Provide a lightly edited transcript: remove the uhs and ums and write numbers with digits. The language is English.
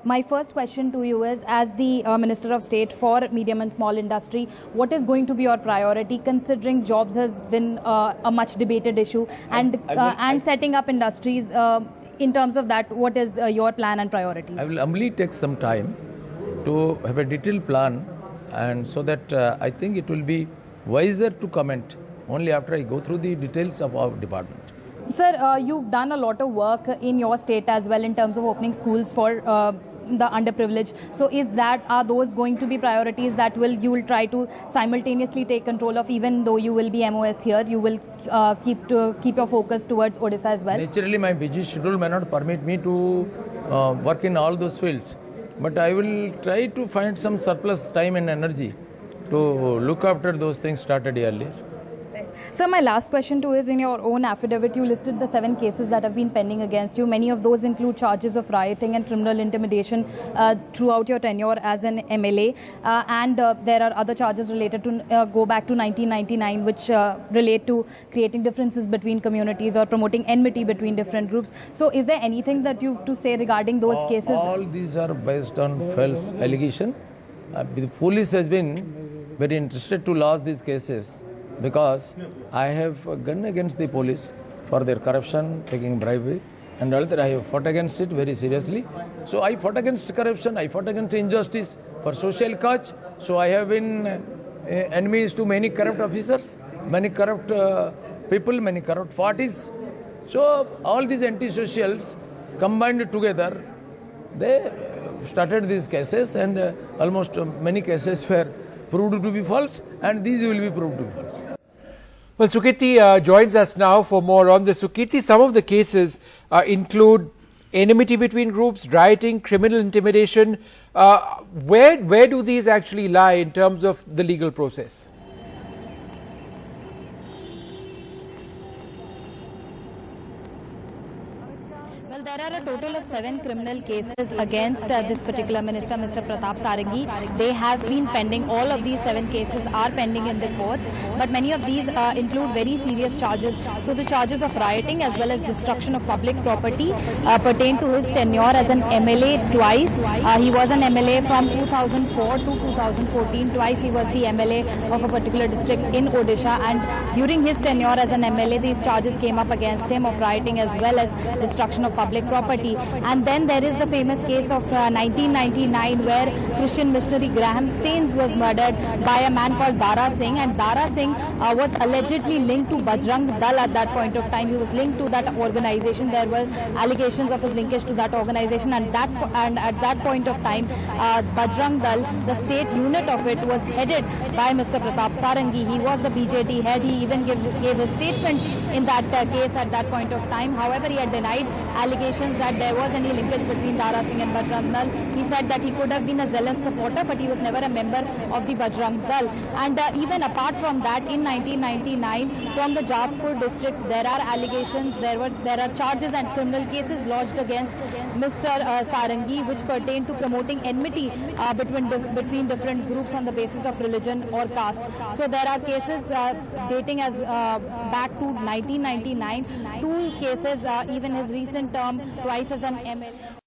My first question to you is, as the Minister of State for Medium and Small Industry, what is going to be your priority, considering jobs has been a much debated issue, and setting up industries? In terms of that, what is your plan and priorities? I will humbly take some time to have a detailed plan, and so that I think it will be wiser to comment only after I go through the details of our department. Sir, you've done a lot of work in your state as well in terms of opening schools for the underprivileged. So are those going to be priorities that you will try to simultaneously take control of, even though you will be MOS here, you will keep your focus towards Odisha as well? Naturally, my busy schedule may not permit me to work in all those fields, but I will try to find some surplus time and energy to look after those things started earlier. So my last question to is, in your own affidavit, you listed the 7 cases that have been pending against you. Many of those include charges of rioting and criminal intimidation throughout your tenure as an MLA. And there are other charges related to go back to 1999, which relate to creating differences between communities or promoting enmity between different groups. So is there anything that you have to say regarding those cases? All these are based on false allegation. The police has been very interested to lodge these cases, because I have gone against the police for their corruption, taking bribery, and although I have fought against it very seriously. So I fought against corruption, I fought against injustice for social cause. So I have been enemies to many corrupt officers, many corrupt people, many corrupt parties. So all these anti-socials combined together, they started these cases, and almost many cases were proved to be false, and these will be proved to be false. Well, Sukirti joins us now for more on this. Sukirti, some of the cases include enmity between groups, rioting, criminal intimidation. Where do these actually lie in terms of the legal process? Well, there are a total of 7 criminal cases against this particular minister, Mr. Pratap Sarangi. They have been pending. All of these 7 cases are pending in the courts, but many of these include very serious charges. So the charges of rioting as well as destruction of public property pertain to his tenure as an MLA twice. He was an MLA from 2004 to 2014. Twice he was the MLA of a particular district in Odisha, and during his tenure as an MLA, these charges came up against him of rioting as well as destruction of public property. And then there is the famous case of 1999, where Christian missionary Graham Staines was murdered by a man called Dara Singh, and Dara Singh was allegedly linked to Bajrang Dal at that point of time. He was linked to that organization. There were allegations of his linkage to that organization, and at that point of time, Bajrang Dal, the state unit of it, was headed by Mr. Pratap Sarangi. He was the BJD head. He even gave his statements in that case at that point of time. However, he had denied allegations that there was any linkage between Dara Singh and Bajrang Dal. He said that he could have been a zealous supporter, but he was never a member of the Bajrang Dal. And even apart from that, in 1999, from the Jatpur district, there are allegations, there are charges and criminal cases lodged against Mr. Sarangi, which pertain to promoting enmity between different groups on the basis of religion or caste. So there are cases dating as back to 1999, 2 cases, even his recent term twice as an MLA.